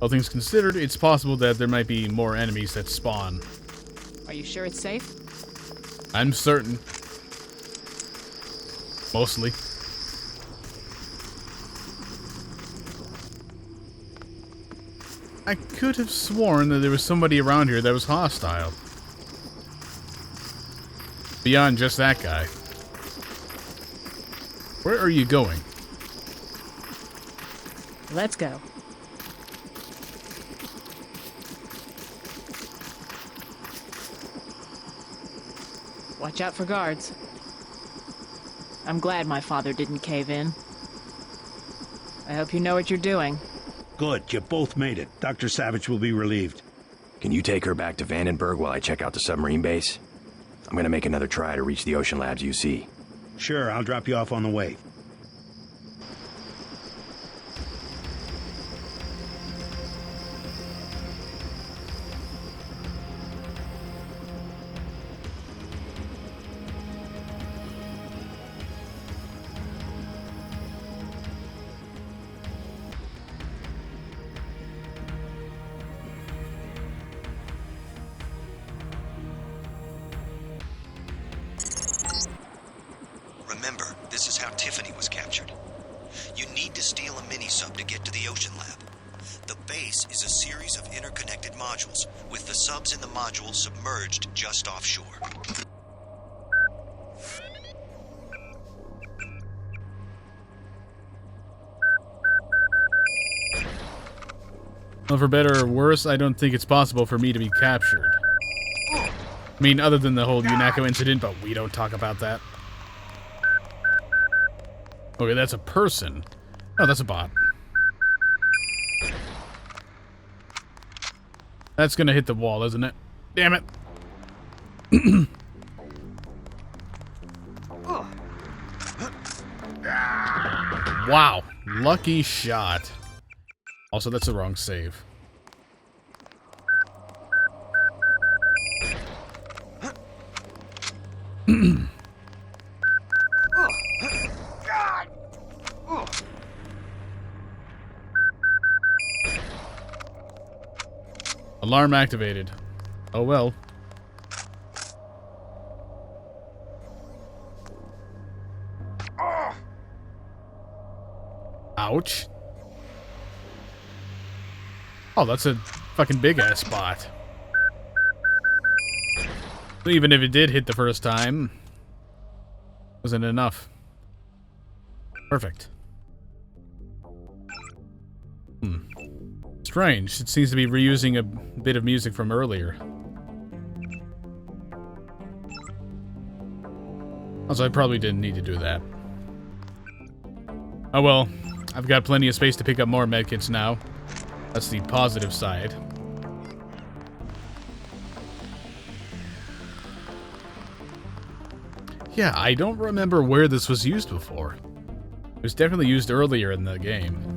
All things considered, it's possible that there might be more enemies that spawn. Are you sure it's safe? I'm certain. Mostly. I could have sworn that there was somebody around here that was hostile. Beyond just that guy. Where are you going? Let's go. Watch out for guards. I'm glad my father didn't cave in. I hope you know what you're doing. Good, you both made it. Dr. Savage will be relieved. Can you take her back to Vandenberg while I check out the submarine base? I'm gonna make another try to reach the Ocean Labs UC. Sure, I'll drop you off on the way. Remember, this is how Tiffany was captured. You need to steal a mini-sub to get to the Ocean Lab. The base is a series of interconnected modules, with the subs in the module submerged just offshore. Well, for better or worse, I don't think it's possible for me to be captured. I mean, other than the whole UNACO incident, but we don't talk about that. Okay, that's a person. Oh, that's a bot. That's gonna hit the wall, isn't it? Damn it. Wow. Lucky shot. Also, that's the wrong save. Alarm activated. Oh well. Ouch. Oh, that's a fucking big-ass spot. Even if it did hit the first time, wasn't enough. Perfect. Strange. It seems to be reusing a bit of music from earlier. Also, I probably didn't need to do that. Oh well. I've got plenty of space to pick up more medkits now. That's the positive side. Yeah, I don't remember where this was used before. It was definitely used earlier in the game.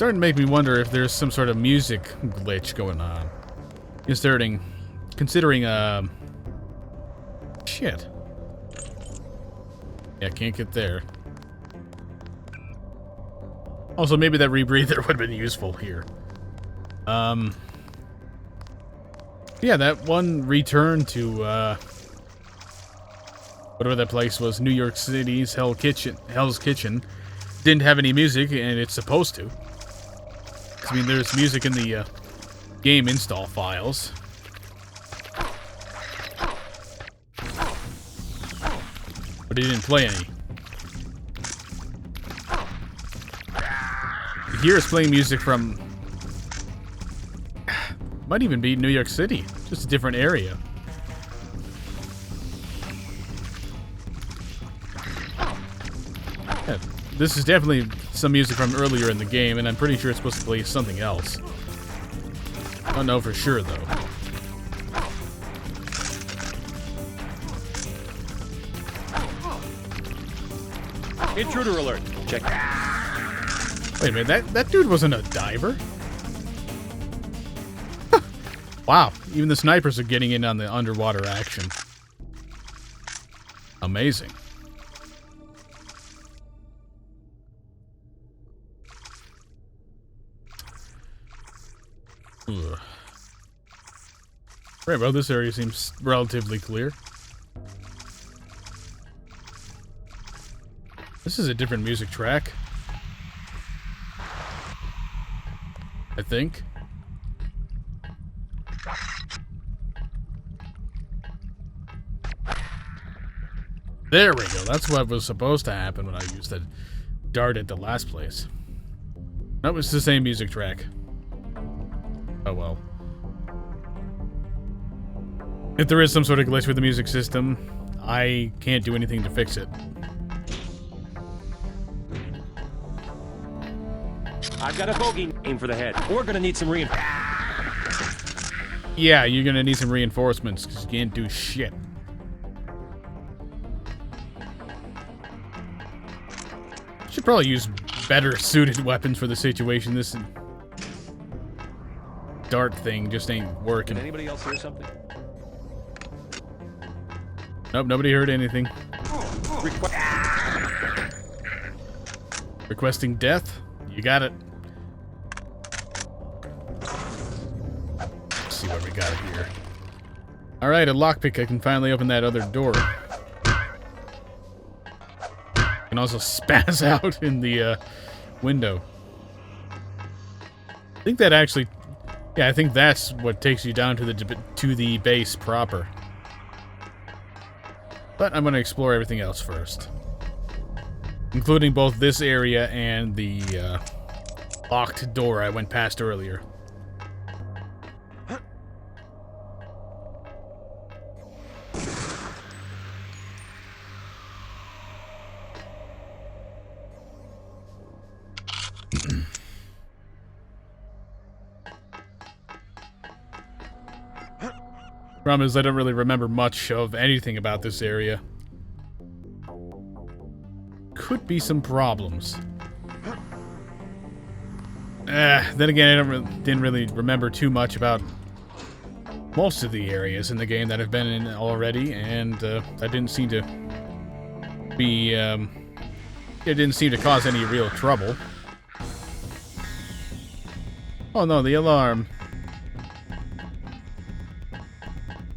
starting to make me wonder if there's some sort of music glitch going on. Considering, shit. Yeah, can't get there. Also, maybe that rebreather would have been useful here. Yeah, that one return to, whatever that place was, New York City's Hell's Kitchen, didn't have any music, and it's supposed to. I mean, there's music in the, game install files. But he didn't play any. Here is playing music from... might even be New York City. Just a different area. Yeah, this is definitely some music from earlier in the game, and I'm pretty sure it's supposed to play something else. I don't know for sure, though. Intruder alert. Check. Wait a minute, that dude wasn't a diver? Wow, even the snipers are getting in on the underwater action. Amazing. Ugh. Right, well, this area seems relatively clear. This is a different music track. I think. There we go. That's what was supposed to happen when I used that dart at the last place. That was the same music track. Oh well. If there is some sort of glitch with the music system, I can't do anything to fix it. I've got a bogey. Aim for the head. We're gonna need some reinforcements. Yeah, you're gonna need some reinforcements because you can't do shit. Should probably use better suited weapons for the situation. This dart thing just ain't working. Did anybody else hear something? Nope, nobody heard anything. Requesting death? You got it. Let's see what we got here. Alright, a lockpick. I can finally open that other door. I can also spaz out in the window. I think that actually... yeah, I think that's what takes you down to the base proper. But I'm going to explore everything else first. Including both this area and the locked door I went past earlier. Problem is, I don't really remember much of anything about this area. Could be some problems. Then again, I didn't really remember too much about most of the areas in the game that I've been in already, and that didn't seem to be, it didn't seem to cause any real trouble. Oh no, the alarm.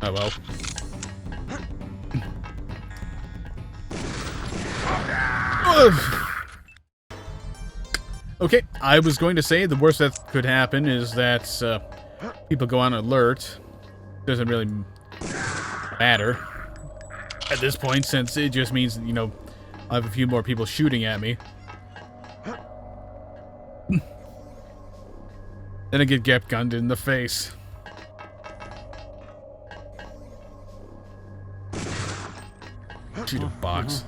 Oh well. Okay, I was going to say the worst that could happen is that people go on alert. Doesn't really matter at this point, since it just means, you know, I have a few more people shooting at me. Then I get gunned in the face. Shoot a box.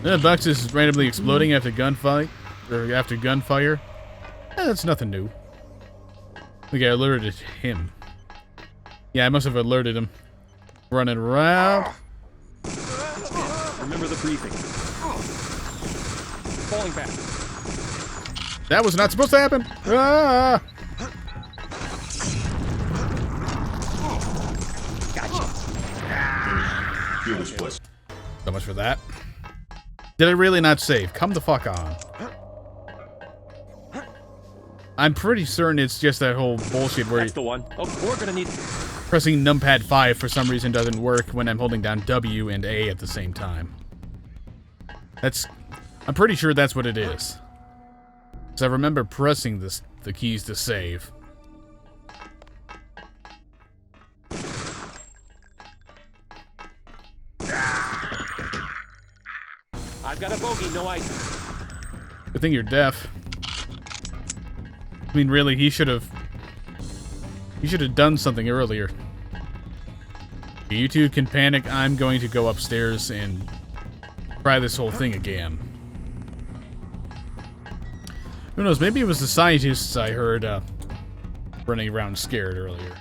The box is randomly exploding after gunfight, or after gunfire. That's nothing new. I think I alerted him. Yeah, I must have alerted him. Running around. Remember the briefing. Falling back. That was not supposed to happen. Ah! So much for that. Did I really not save? Come the fuck on. I'm pretty certain it's just that whole bullshit where That's the one. Oh, we're gonna need... pressing numpad 5 for some reason doesn't work when I'm holding down W and A at the same time. I'm pretty sure that's what it is. Because I remember pressing the keys to save. I've got a bogey, no ice. Good thing you're deaf. I mean, really, he should have done something earlier. You two can panic. I'm going to go upstairs and try this whole thing again. Who knows? Maybe it was the scientists I heard running around scared earlier.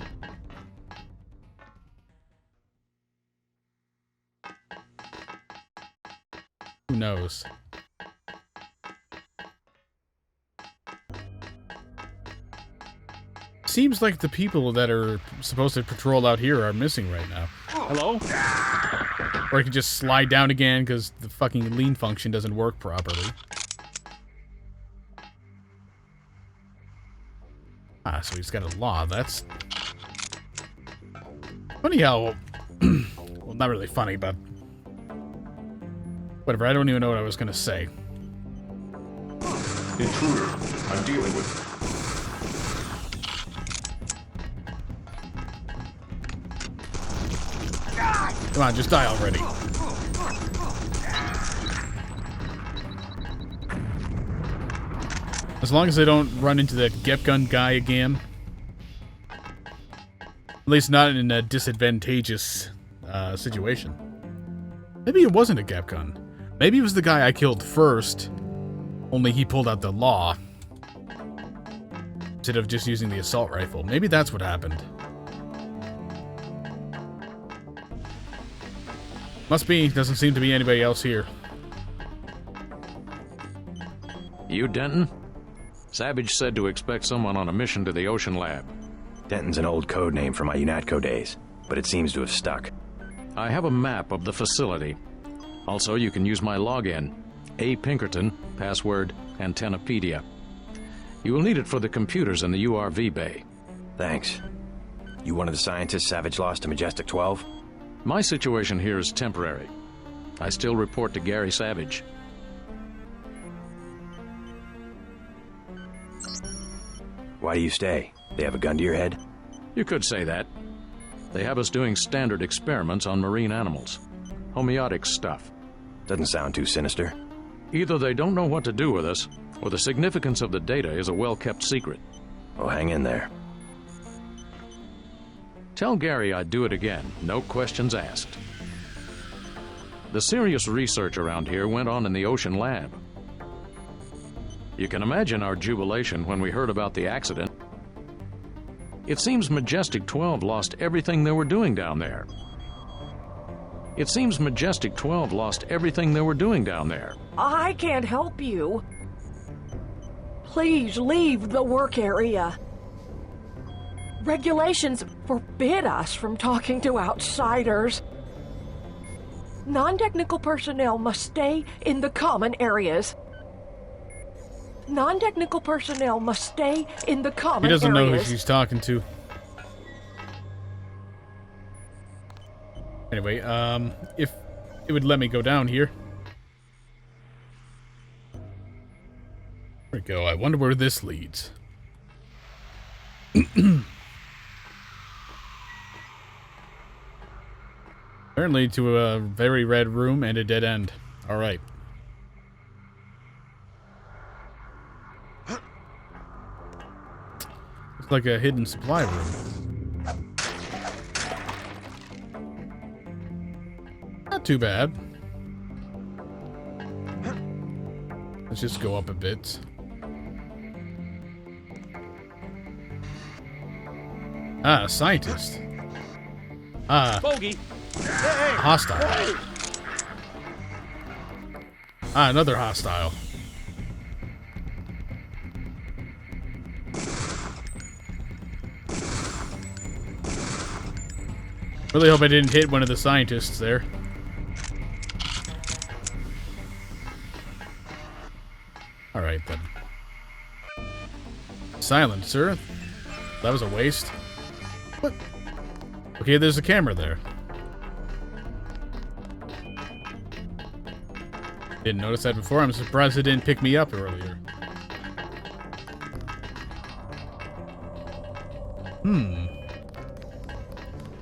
Who knows? Seems like the people that are supposed to patrol out here are missing right now. Hello? Or I can just slide down again because the fucking lean function doesn't work properly. Ah, so he's got a law. That's funny how... well, not really funny, but... whatever, I don't even know what I was gonna say. Intruder, I'm dealing with... Come on, just die already. As long as I don't run into that Gep gun guy again. At least not in a disadvantageous situation. Maybe it wasn't a Gep gun. Maybe it was the guy I killed first, only he pulled out the law instead of just using the assault rifle. Maybe that's what happened. Must be. Doesn't seem to be anybody else here. You Denton? Savage said to expect someone on a mission to the Ocean Lab. Denton's an old code name from my UNATCO days, but it seems to have stuck. I have a map of the facility. Also, you can use my login. A. Pinkerton, password, Antennapedia. You will need it for the computers in the URV bay. Thanks. You one of the scientists Savage lost to Majestic 12? My situation here is temporary. I still report to Gary Savage. Why do you stay? They have a gun to your head? You could say that. They have us doing standard experiments on marine animals. Homeotic stuff. Doesn't sound too sinister. Either they don't know what to do with us, or the significance of the data is a well-kept secret. Well, hang in there. Tell Gary I'd do it again, no questions asked. The serious research around here went on in the Ocean Lab. You can imagine our jubilation when we heard about the accident. It seems Majestic 12 lost everything they were doing down there. I can't help you. Please leave the work area. Regulations forbid us from talking to outsiders. Non-technical personnel must stay in the common areas. He doesn't know who she's talking to. Anyway, if it would let me go down here. There we go. I wonder where this leads. Apparently to a very red room and a dead end. Alright. It's like a hidden supply room. Not too bad. Let's just go up a bit. Ah, scientist. Ah, Bogey! hostile. Ah, another hostile. Really hope I didn't hit one of the scientists there. Alright then. Silent, sir. That was a waste. What? Okay, there's a camera there. Didn't notice that before. I'm surprised it didn't pick me up earlier.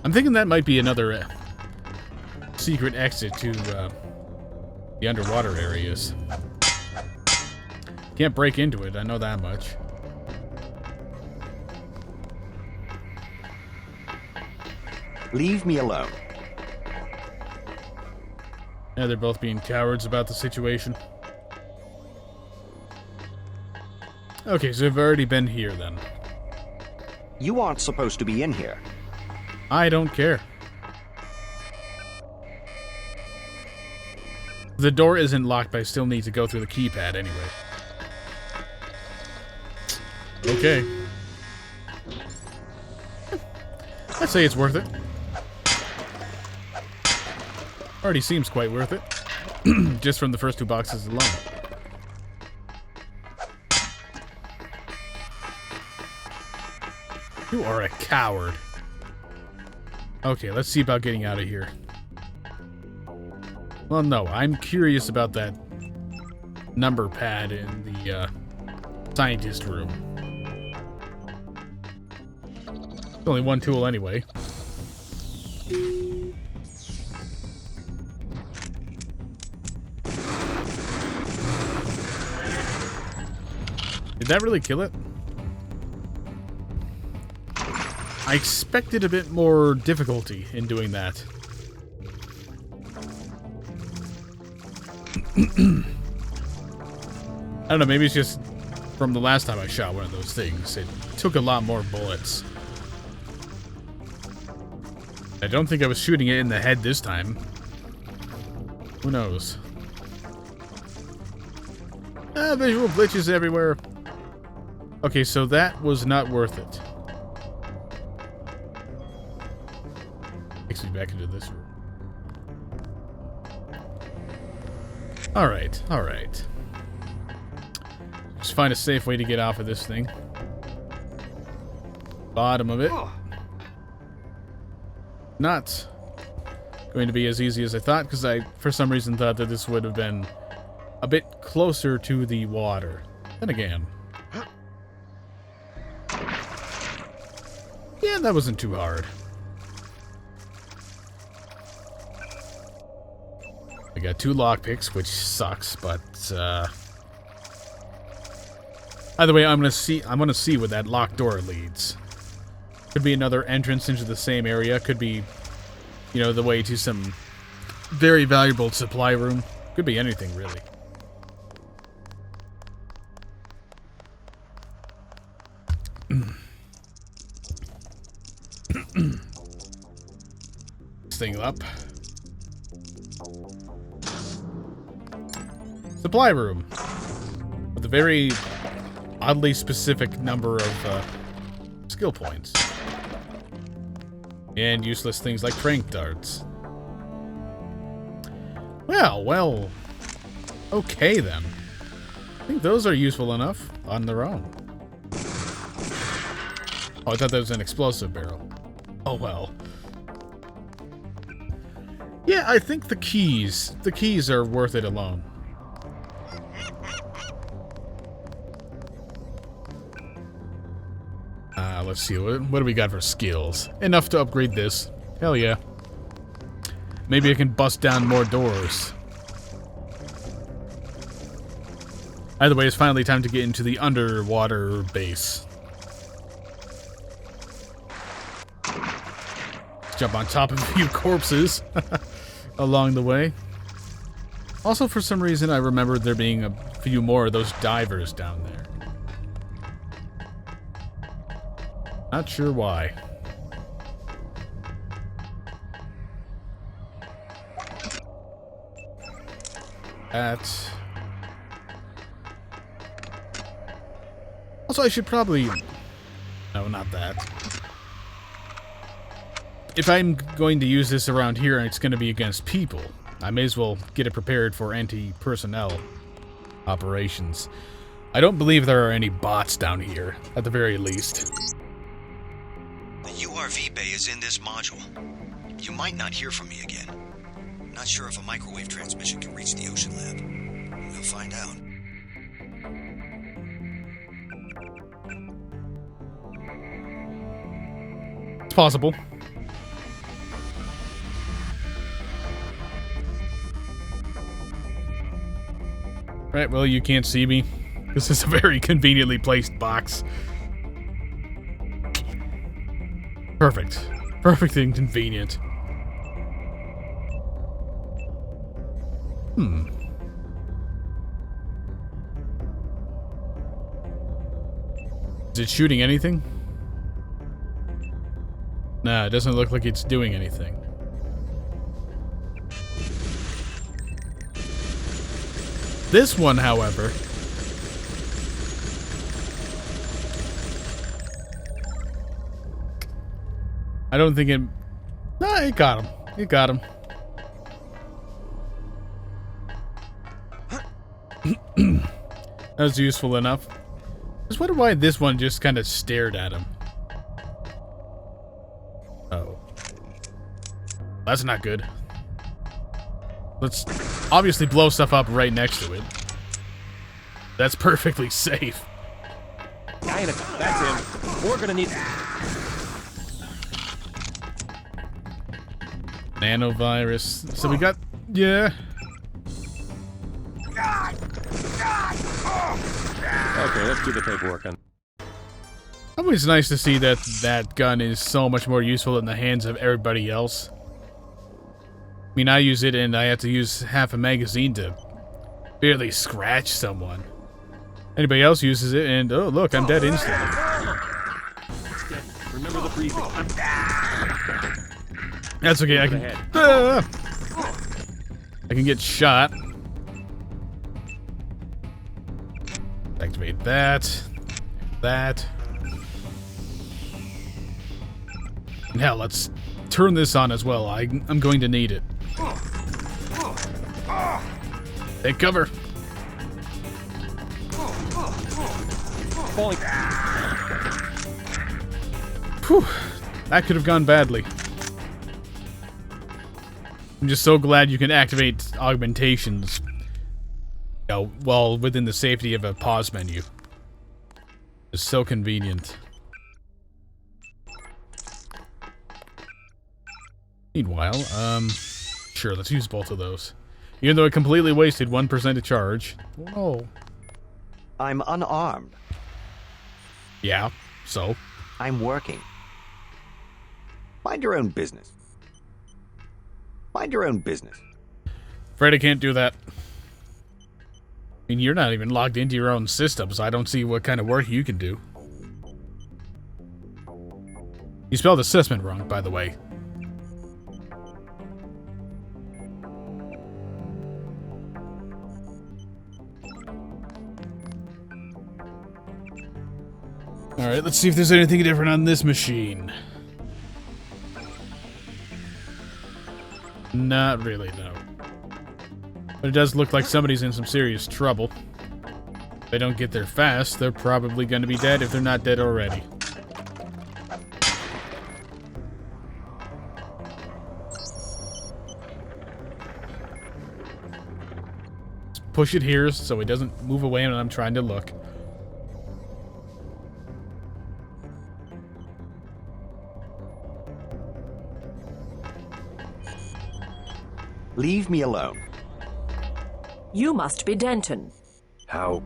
I'm thinking that might be another secret exit to the underwater areas. Can't break into it, I know that much. Leave me alone. Yeah, they're both being cowards about the situation. Okay, so I've already been here then. You aren't supposed to be in here. I don't care. The door isn't locked, but I still need to go through the keypad anyway. Okay. I'd say it's worth it. Already seems quite worth it. Just from the first 2 boxes alone. You are a coward. Okay, let's see about getting out of here. Well, no, I'm curious about that number pad in the scientist room. It's only one tool anyway. Did that really kill it? I expected a bit more difficulty in doing that. I don't know, maybe it's just from the last time I shot one of those things. It took a lot more bullets. I don't think I was shooting it in the head this time. Who knows? Ah, visual glitches everywhere. Okay, so that was not worth it. Takes me back into this room. Alright, alright. Just find a safe way to get off of this thing. Bottom of it. Not going to be as easy as I thought, because I, for some reason, thought that this would have been a bit closer to the water. Then again. Yeah, that wasn't too hard. I got 2 lockpicks, which sucks, but either way, I'm gonna see where that locked door leads. Could be another entrance into the same area. Could be, you know, the way to some very valuable supply room. Could be anything, really. This thing up. Supply room. With a very oddly specific number of skill points. And useless things like tranq darts. Well, okay then. I think those are useful enough on their own. Oh, I thought that was an explosive barrel. Oh well. Yeah, I think the keys are worth it alone. Let's see, what do we got for skills? Enough to upgrade this. Hell yeah. Maybe I can bust down more doors. Either way, it's finally time to get into the underwater base. Jump on top of a few corpses along the way. Also, for some reason, I remembered there being a few more of those divers down there. Not sure why. That. Also, I should probably... No, not that. if I'm going to use this around here and it's going to be against people, I may as well get it prepared for anti-personnel operations. I don't believe there are any bots down here, at the very least. The URV bay is in this module. You might not hear from me again. Not sure if a microwave transmission can reach the Ocean Lab. We'll find out. It's possible. Right, well, you can't see me. This is a very conveniently placed box. Perfect. Perfect and convenient. Is it shooting anything? Nah, it doesn't look like it's doing anything. This one, however... I don't think it... Nah, it got him. It got him. That was useful enough. I just wonder why this one just kind of stared at him. Oh. That's not good. Let's obviously blow stuff up right next to it. That's perfectly safe. That's him. We're gonna need... Nanovirus. So we got... Yeah. Okay, let's do the paperwork on. Always nice to see that that gun is so much more useful in the hands of everybody else. I mean, I use it and I have to use half a magazine to barely scratch someone. Anybody else uses it and, oh look, I'm dead instantly. Remember the breathing. That's okay, I can get shot. Activate that. That. And hell, let's turn this on as well. I'm going to need it. Take cover. Falling. Whew. That could have gone badly. I'm just so glad you can activate augmentations, you know, while within the safety of a pause menu. It's so convenient. Meanwhile, sure, let's use both of those. Even though it completely wasted 1% of charge. Oh. I'm unarmed. Yeah, so? I'm working. Mind your own business. Mind your own business. Afraid I can't do that. I mean, you're not even logged into your own system, so I don't see what kind of work you can do. You spelled assessment wrong, by the way. Alright, let's see if there's anything different on this machine. Not really, no. But it does look like somebody's in some serious trouble. If they don't get there fast, they're probably going to be dead if they're not dead already. Let's push it here so it doesn't move away when I'm trying to look. Leave me alone. You must be Denton. How?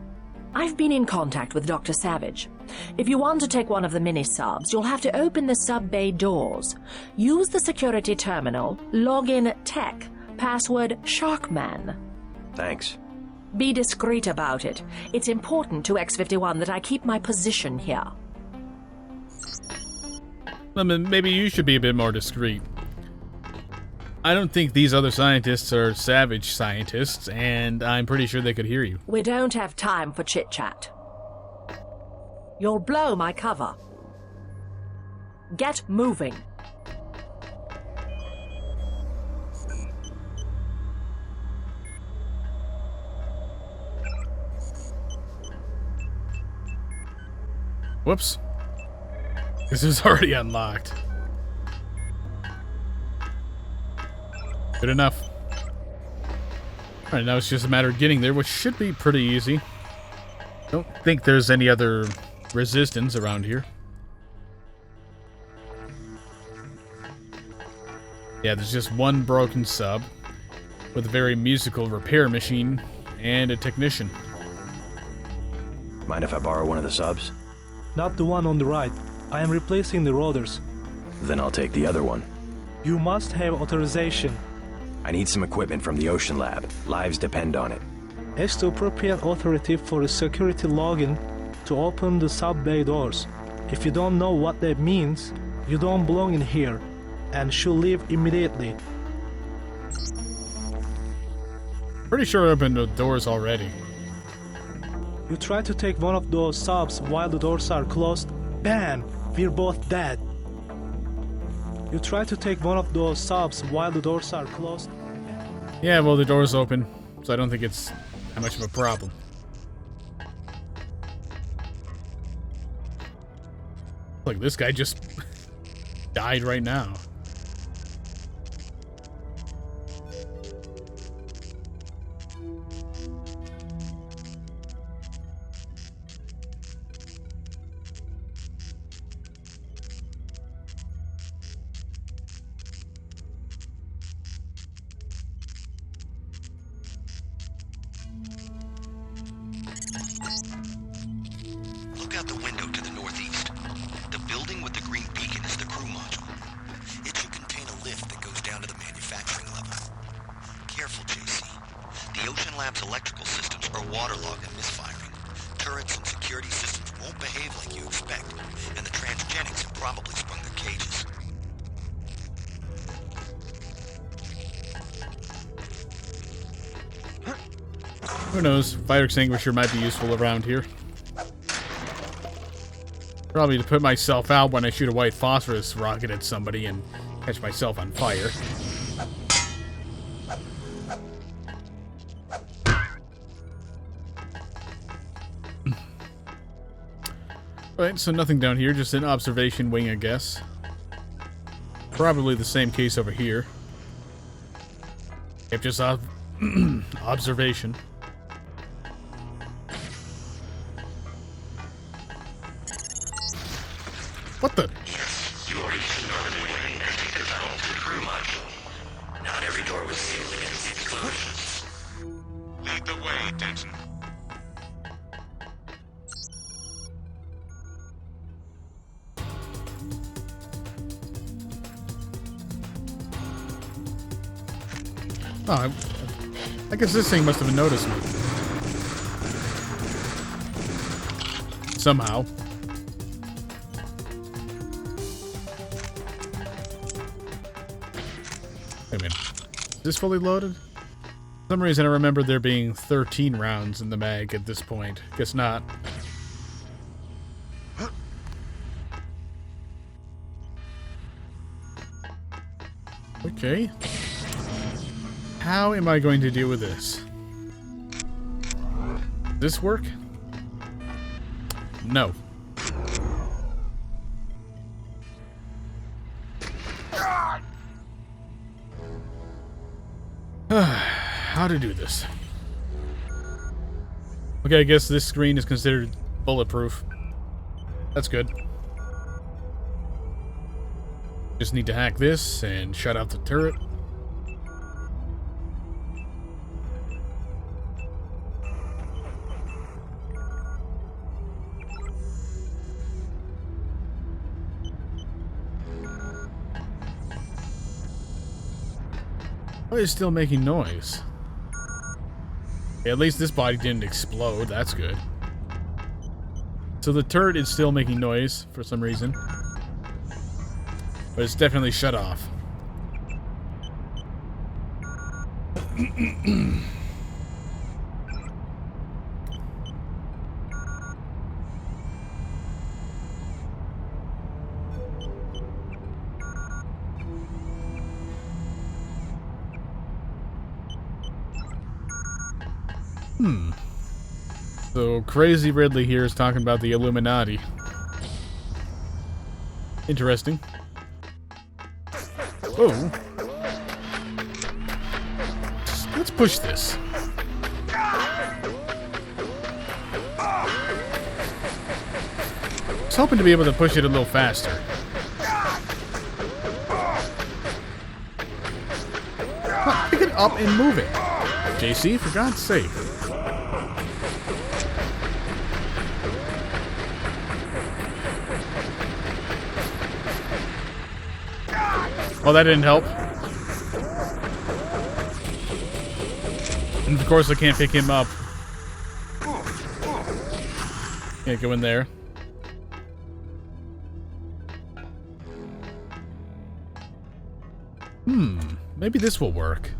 I've been in contact with Dr. Savage. If you want to take one of the mini-subs, you'll have to open the sub-bay doors. Use the security terminal, log in tech, password Sharkman. Thanks. Be discreet about it. It's important to X51 that I keep my position here. I mean, maybe you should be a bit more discreet. I don't think these other scientists are Savage scientists, and I'm pretty sure they could hear you. We don't have time for chit-chat. You'll blow my cover. Get moving. Whoops. This is already unlocked. Good enough. Alright, now it's just a matter of getting there, which should be pretty easy. Don't think there's any other resistance around here. Yeah, there's just one broken sub with a very musical repair machine and a technician. Mind if I borrow one of the subs? Not the one on the right. I am replacing the rotors. Then I'll take the other one. You must have authorization. I need some equipment from the Ocean Lab. Lives depend on it. Ask the appropriate authority for a security login to open the sub-bay doors. If you don't know what that means, you don't belong in here and should leave immediately. Pretty sure I opened the doors already. You try to take one of those subs while the doors are closed, bam! We're both dead. You try to take one of those subs while the doors are closed. Yeah, well, the door's open, so I don't think it's that much of a problem. Look, this guy just died right now. Look out the window to the northeast. The building with the green beacon is the crew module. It should contain a lift that goes down to the manufacturing level. Careful, JC. The Ocean Lab's electrical systems are waterlogged and misfiring. Turrets and security systems won't behave like you expect, and the transgenics have probably sprung their cages. Who knows? Fire extinguisher might be useful around here. Probably to put myself out when I shoot a white phosphorus rocket at somebody and catch myself on fire. Alright, so nothing down here, just an observation wing, I guess. Probably the same case over here. Yep, just observation. What the? Yes, you reached the northern wing and take the tunnel to the crew module. Not every door was sealed against explosions. Lead the way, Denton. Oh, I guess this thing must have noticed me. Somehow. Wait a minute. Is this fully loaded? For some reason I remember there being 13 rounds in the mag at this point. Guess not. Okay. How am I going to deal with this? Does this work? No. How to do this? Okay, I guess this screen is considered bulletproof. That's good. Just need to hack this and shut out the turret. Why is it still making noise? Okay, at least this body didn't explode. That's good. So the turret is still making noise for some reason. But it's definitely shut off. So Crazy Ridley here is talking about the Illuminati. Interesting. Oh. Let's push this. I was hoping to be able to push it a little faster. Pick it up and move it. JC, for God's sake. Well, that didn't help. And of course, I can't pick him up. Can't go in there. Maybe this will work.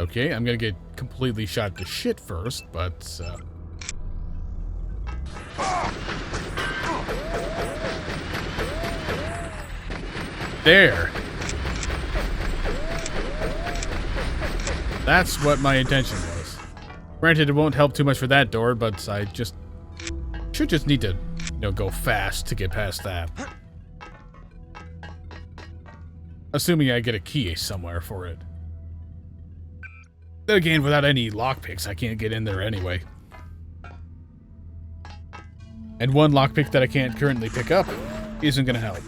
Okay, I'm gonna get completely shot to shit first, but there. That's what my intention was. Granted, it won't help too much for that door, but I should just need to, go fast to get past that. Assuming I get a key somewhere for it. Then again, without any lockpicks, I can't get in there anyway. And one lockpick that I can't currently pick up isn't going to help.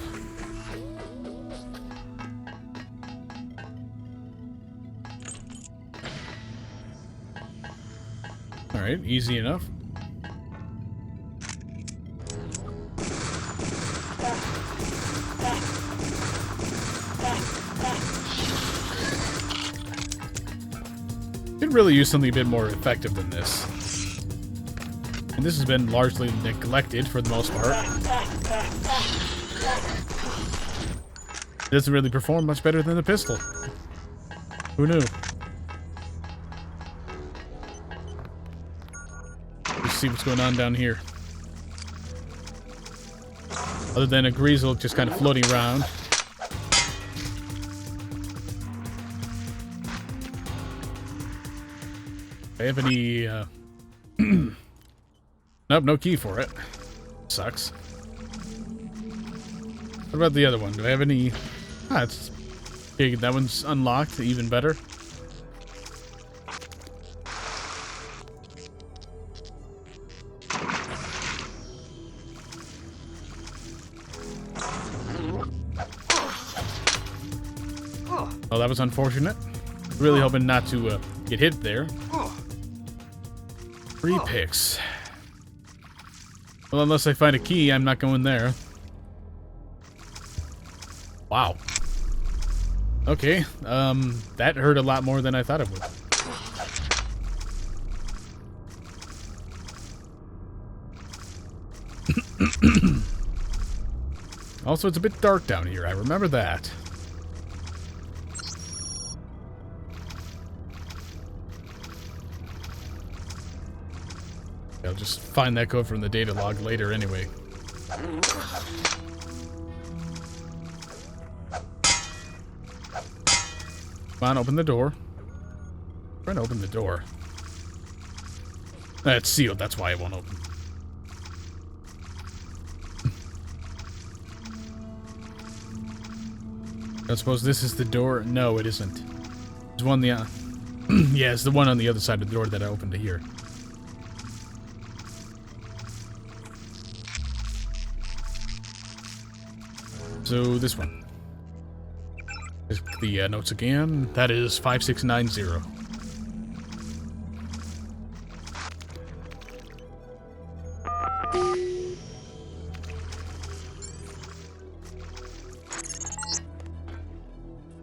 Alright, easy enough. Could really use something a bit more effective than this. And this has been largely neglected for the most part. It doesn't really perform much better than the pistol. Who knew? Let's see what's going on down here. Other than a greasel just kind of floating around. Do I have any, Nope, no key for it. Sucks. What about the other one? Do I have any... it's... Okay, that one's unlocked, even better. Oh, that was unfortunate. Really hoping not to get hit there. 3 picks. Well, unless I find a key, I'm not going there. Wow. Okay, that hurt a lot more than I thought it would. Also, it's a bit dark down here. I remember that. I'll just find that code from the data log later anyway. Come on, open the door. Trying to open the door. It's sealed, that's why it won't open. I suppose this is the door. No, it isn't. There's one the yeah, it's the one on the other side of the door that I opened to here. So this one. There's the notes again. That is 5690.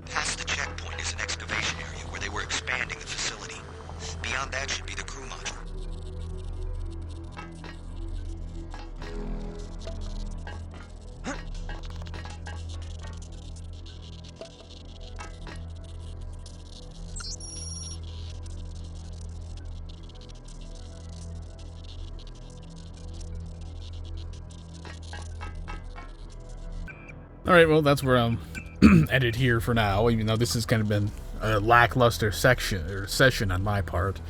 Past the checkpoint is an excavation area where they were expanding the facility. Beyond that should be the crew module. Alright, well, that's where I'm ended here for now, even though this has kind of been a lackluster session on my part.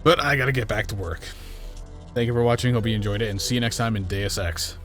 But I gotta get back to work. Thank you for watching. Hope you enjoyed it, and see you next time in Deus Ex.